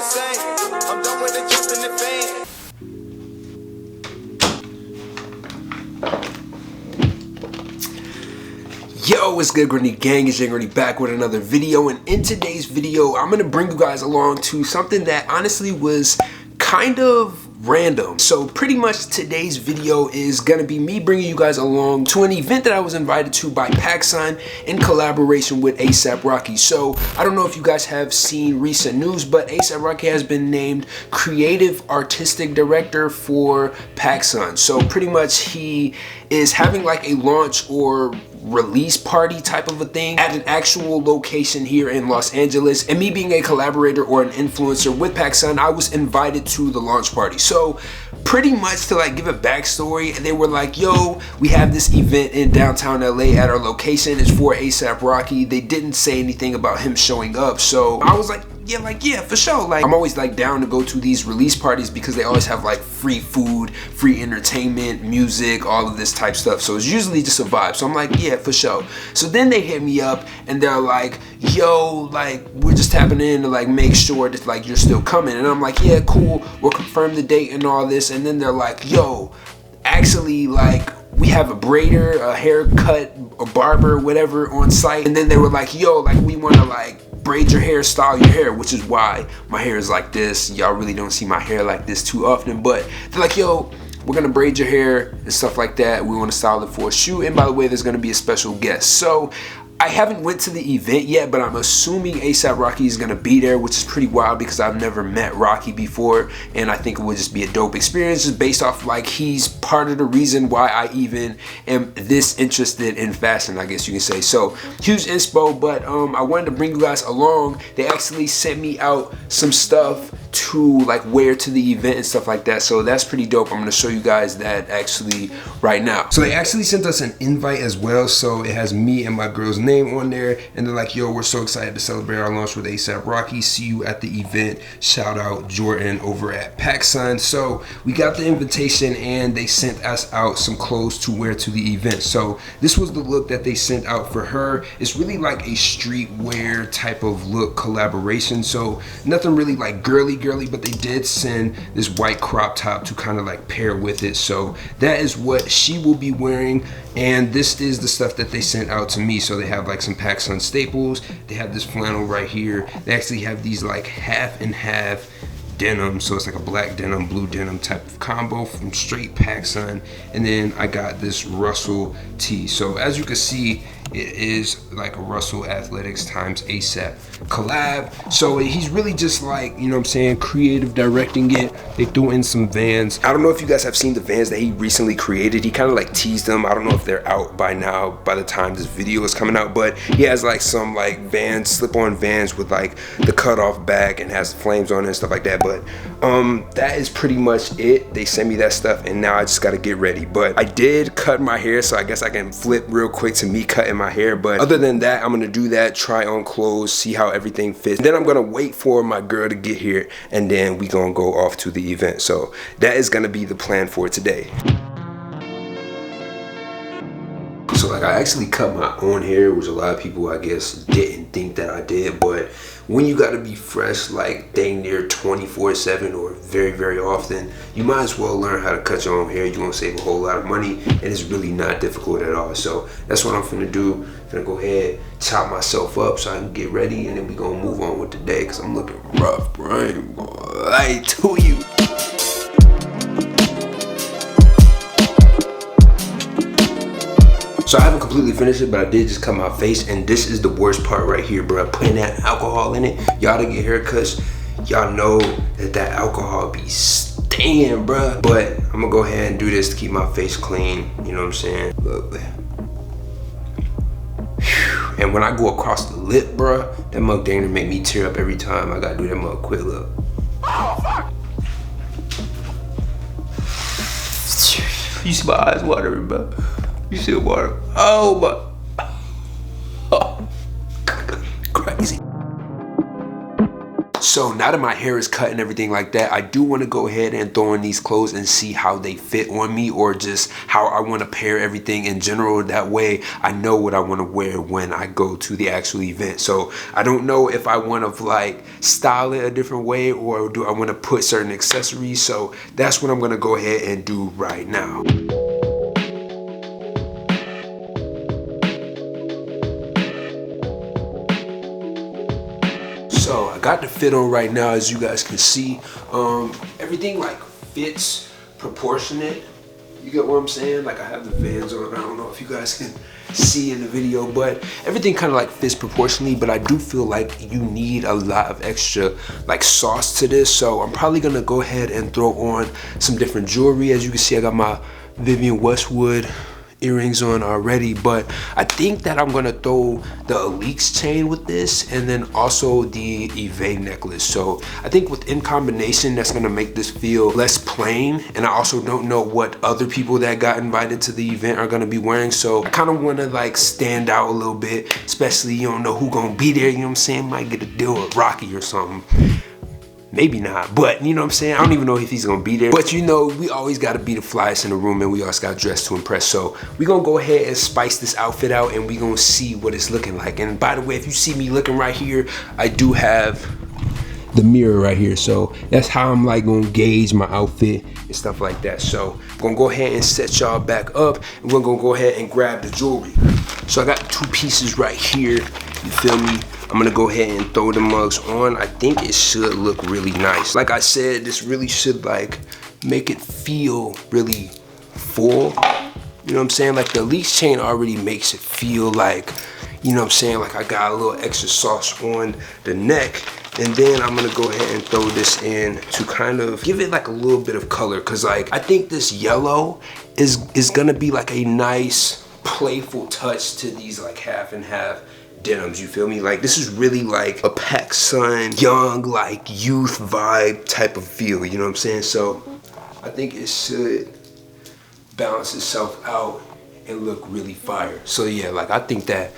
insane. I'm done with the jumping the fame. Yo, what's good, Gritty Gang? It's Gritty back with another video, and in today's video, I'm gonna bring you guys along to something that honestly was kind of random. So pretty much today's video is gonna be me bringing you guys along to an event that I was invited to by Pacsun in collaboration with Asap Rocky. So I don't know if you guys have seen recent news, but Asap Rocky has been named Creative Artistic Director for Pacsun. So pretty much he is having like a launch or release party type of a thing at an actual location here in Los Angeles, and me being a collaborator or an influencer with Pacsun, I was invited to the launch party. So pretty much to like give a backstory, they were like, yo, we have this event in downtown LA at our location. It's for Asap Rocky. They didn't say anything about him showing up, so I was like, yeah, for sure. Like, I'm always like down to go to these release parties because they always have like free food, free entertainment, music, all of this type stuff. So it's usually just a vibe. So I'm like, yeah, for sure. So then they hit me up and they're like, yo, like, we're just tapping in to like make sure that like you're still coming. And I'm like, yeah, cool. We'll confirm the date and all this. And then they're like, yo, actually, like, we have a braider, a haircut, a barber, whatever on site. And then they were like, yo, like, we want to like braid your hair, style your hair, which is why my hair is like this. Y'all really don't see my hair like this too often, but they're like, yo, we're gonna braid your hair and stuff like that. We want to style it for a shoot, and by the way, there's gonna be a special guest. So I haven't went to the event yet, but I'm assuming Asap Rocky is gonna be there, which is pretty wild because I've never met Rocky before, and I think it would just be a dope experience just based off like he's part of the reason why I even am this interested in fashion, I guess you can say. So huge inspo, but I wanted to bring you guys along. They actually sent me out some stuff to like wear to the event and stuff like that, so that's pretty dope. I'm gonna show you guys that actually right now. So they actually sent us an invite as well, so it has me and my girl's name on there, and they're like, yo, we're so excited to celebrate our launch with Asap Rocky. See you at the event. Shout out Jordan over at Pacsun. So we got the invitation and they sent us out some clothes to wear to the event. So this was the look that they sent out for her. It's really like a streetwear type of look collaboration, so nothing really like girly, but they did send this white crop top to kind of like pair with it. So that is what she will be wearing, and this is the stuff that they sent out to me. So they have like some Pacsun staples, they have this flannel right here, they actually have these like half and half denim, so it's like a black denim, blue denim type of combo from straight Pacsun. And then I got this Russell tee. So as you can see, it is like a Russell Athletics times Asap collab. So he's really just like, you know what I'm saying, creative directing it. They threw in some Vans. I don't know if you guys have seen the Vans that he recently created. He kind of like teased them. I don't know if they're out by now, by the time this video is coming out, but he has like some like Vans, slip-on Vans with like the cut-off back and has flames on it and stuff like that. But that is pretty much it. They sent me that stuff and now I just got to get ready. But I did cut my hair, so I guess I can flip real quick to me cutting my hair. But other than that, I'm gonna do that, try on clothes, see how everything fits. And then I'm gonna wait for my girl to get here, and then we gonna go off to the event. So that is gonna be the plan for today. So like, I actually cut my own hair, which a lot of people I guess didn't think that I did, but when you gotta be fresh like dang near 24/7 or very often, you might as well learn how to cut your own hair. You're gonna save a whole lot of money, and it's really not difficult at all. So that's what I'm finna do. I'm finna go ahead, chop myself up so I can get ready, and then we gonna move on with the day, because I'm looking rough, bro. I ain't gonna lie to you. So I haven't completely finished it, but I did just cut my face, and this is the worst part right here, bro. Putting that alcohol in it. Y'all to get haircuts, y'all know that alcohol be staying, bro. But I'm gonna go ahead and do this to keep my face clean. You know what I'm saying? Look. And when I go across the lip, bro, that mug dang near make me tear up every time. I gotta do that mug quick, look. Oh, fuck. You see my eyes watering, bro. You see the water? Oh my! Oh, crazy. So now that my hair is cut and everything like that, I do want to go ahead and throw in these clothes and see how they fit on me, or just how I want to pair everything in general. That way I know what I want to wear when I go to the actual event. So I don't know if I want to like style it a different way, or do I want to put certain accessories. So that's what I'm going to go ahead and do right now. So I got the fit on right now, as you guys can see. Everything like fits proportionate. You get what I'm saying? Like I have the Vans on. I don't know if you guys can see in the video, but everything kind of like fits proportionally. But I do feel like you need a lot of extra like sauce to this. So I'm probably gonna go ahead and throw on some different jewelry. As you can see, I got my Vivienne Westwood earrings on already, but I think that I'm gonna throw the Elix chain with this, and then also the Eve necklace. So I think in combination, that's gonna make this feel less plain. And I also don't know what other people that got invited to the event are gonna be wearing, so I kind of want to like stand out a little bit, especially you don't know who gonna be there. You know what I'm saying? Might get a deal with Rocky or something. Maybe not, but you know what I'm saying? I don't even know if he's gonna be there. But you know, we always gotta be the flyest in the room, and we always gotta dress to impress. So we gonna go ahead and spice this outfit out, and we gonna see what it's looking like. And by the way, if you see me looking right here, I do have the mirror right here. So that's how I'm like gonna gauge my outfit and stuff like that. So I'm gonna go ahead and set y'all back up, and we're gonna go ahead and grab the jewelry. So I got 2 pieces right here, you feel me? I'm gonna go ahead and throw the mugs on. I think it should look really nice. Like I said, this really should like make it feel really full. You know what I'm saying? Like the Elix chain already makes it feel like, you know what I'm saying? Like I got a little extra sauce on the neck. And then I'm gonna go ahead and throw this in to kind of give it like a little bit of color. Cause like, I think this yellow is gonna be like a nice, playful touch to these like half and half denims, you feel me? Like this is really like a Pacsun, young, like youth vibe type of feel, you know what I'm saying? So I think it should balance itself out and look really fire. So yeah, like I think that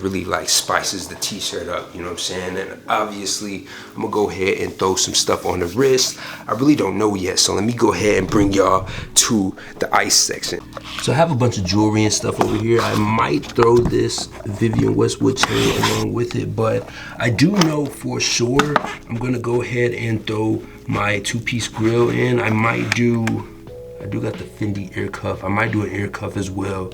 really like spices the t-shirt up, you know what I'm saying? And obviously I'm gonna go ahead and throw some stuff on the wrist. I really don't know yet, so let me go ahead and bring y'all to the ice section. So I have a bunch of jewelry and stuff over here. I might throw this Vivienne Westwood chain along with it, but I do know for sure I'm gonna go ahead and throw my 2-piece grill in. I do got the Fendi ear cuff. I might do an ear cuff as well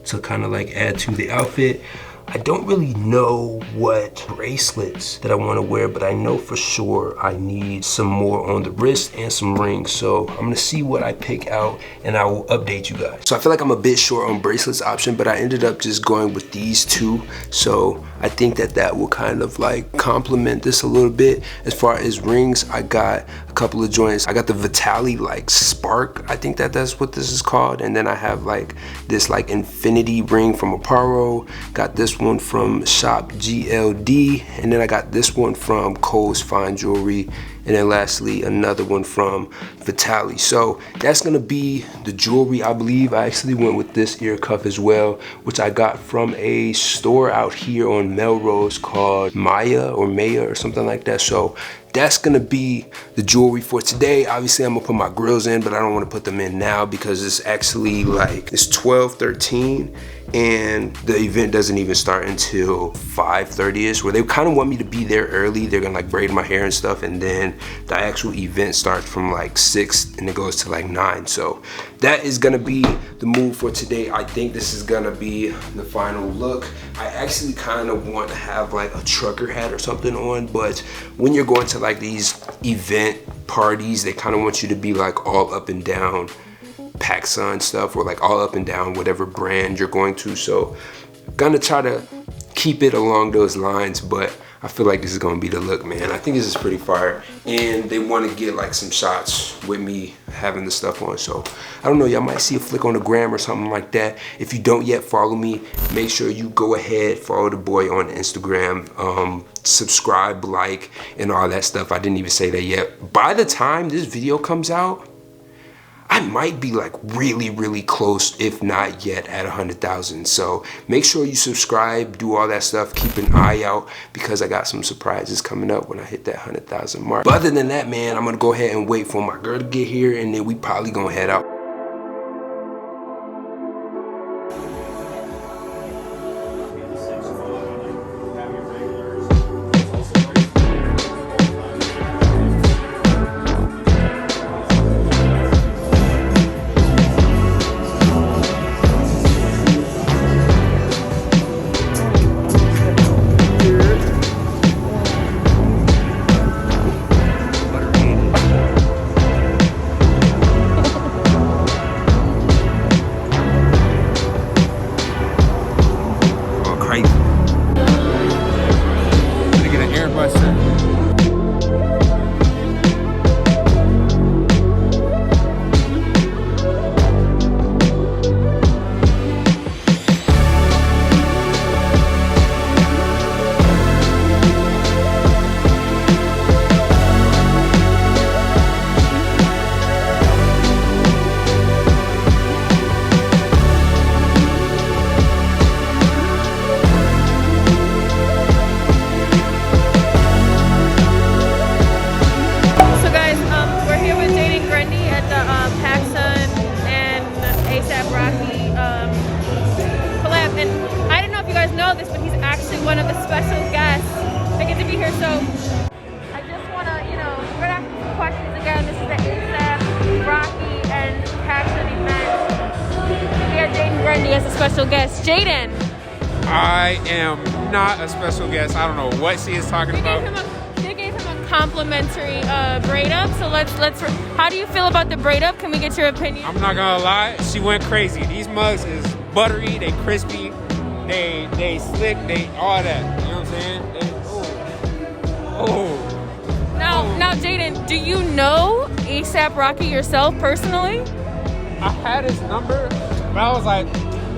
to kind of like add to the outfit. I don't really know what bracelets that I want to wear, but I know for sure I need some more on the wrist and some rings. So I'm gonna see what I pick out, and I will update you guys. So I feel like I'm a bit short on bracelets option, but I ended up just going with these 2. So I think that will kind of like complement this a little bit. As far as rings, I got a couple of joints. I got the Vitali like Spark. I think that's what this is called. And then I have like this like infinity ring from Aparo. Got this one from Shop GLD, and then I got this one from Cole's Fine Jewelry, and then lastly another one from Vitali. So that's gonna be the jewelry. I believe I actually went with this ear cuff as well, which I got from a store out here on Melrose called Maya or something like that. So that's gonna be the jewelry for today. Obviously I'm gonna put my grills in, but I don't wanna put them in now because it's actually like, it's 12:13 and the event doesn't even start until 5:30ish, where they kind of want me to be there early. They're gonna like braid my hair and stuff, and then the actual event starts from like 6 and it goes to like 9. So that is gonna be the move for today. I think this is gonna be the final look. I actually kind of want to have like a trucker hat or something on, but when you're going to like these event parties, they kind of want you to be like all up and down Pacsun stuff, or like all up and down whatever brand you're going to. So I'm gonna try to keep it along those lines, but I feel like this is gonna be the look, man. I think this is pretty fire, and they want to get like some shots with me having the stuff on. So I don't know, y'all might see a flick on the gram or something like that. If you don't yet follow me, make sure you go ahead, follow the boy on Instagram, subscribe, like, and all that stuff. I didn't even say that yet. By the time this video comes out, I might be like really close, if not yet, at 100,000. So make sure you subscribe, do all that stuff, keep an eye out, because I got some surprises coming up when I hit that 100,000 mark. But other than that, man, I'm gonna go ahead and wait for my girl to get here, and then we probably gonna head out. Asap Rocky collab, and I don't know if you guys know this, but he's actually one of the special guests that get to be here. So I just want to, we're gonna ask some questions again. This is the Asap Rocky and Pacsun event. We have Jaden Grundy as a special guest. Jaden, I am not a special guest. I don't know what she is talking about. They gave him a complimentary braid up. So let's. How do you feel about the braid up? Can we get your opinion? I'm not gonna lie, she went crazy. These mugs is buttery, they crispy, they slick, they all that. You know what I'm saying? Now, Jaden, do you know Asap Rocky yourself personally? I had his number, but I was like,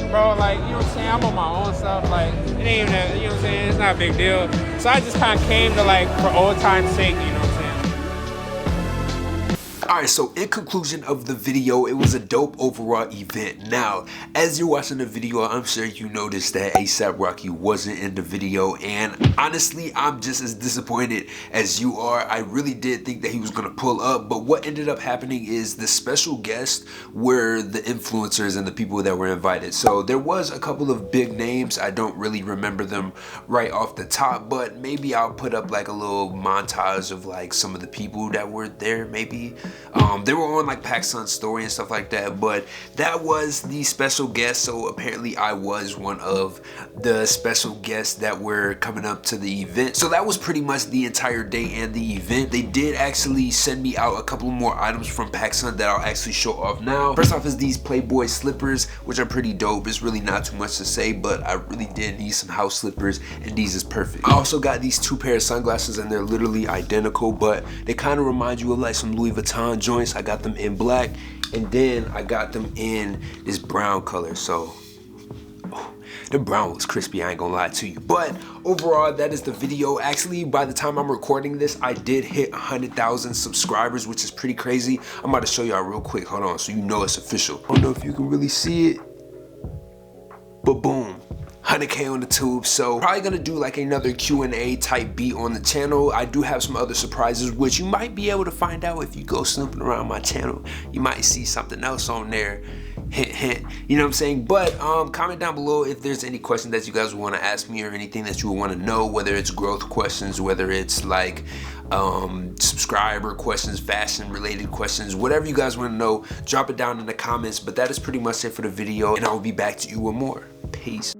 bro, like, you know what I'm saying? I'm on my own stuff. Like, it ain't even that, you know what I'm saying? It's not a big deal. So I just kind of came to, like, for old time's sake, you know what I'm saying? Alright, so in conclusion of the video, it was a dope overall event. Now, as you're watching the video, I'm sure you noticed that Asap Rocky wasn't in the video, and honestly, I'm just as disappointed as you are. I really did think that he was going to pull up, but what ended up happening is the special guests were the influencers and the people that were invited. So there was a couple of big names. I don't really remember them right off the top, but maybe I'll put up like a little montage of like some of the people that were there, maybe. They were on like Pacsun's story and stuff like that, but that was the special guest. So apparently I was one of the special guests that were coming up to the event. So that was pretty much the entire day and the event. They did actually send me out a couple more items from Pacsun that I'll actually show off now. First off is these Playboy slippers, which are pretty dope. It's really not too much to say, but I really did need some house slippers, and these is perfect. I also got these two pair of sunglasses, and they're literally identical, but they kind of remind you of like some Louis Vuitton joints. I got them in black, and then I got them in this brown color. So the brown was crispy, I ain't gonna lie to you. But overall, that is the video. Actually, by the time I'm recording this, I did hit 100,000 subscribers, which is pretty crazy. I'm about to show y'all real quick. Hold on, so you know it's official. I don't know if you can really see it, but boom. 100K on the tube. So probably gonna do like another Q&A type beat on the channel. I do have some other surprises, which you might be able to find out if you go snooping around my channel. You might see something else on there. Hint, hint. You know what I'm saying? But comment down below if there's any questions that you guys want to ask me, or anything that you want to know, whether it's growth questions, whether it's like subscriber questions, fashion related questions, whatever you guys want to know, drop it down in the comments. But that is pretty much it for the video, and I will be back to you with more. Peace.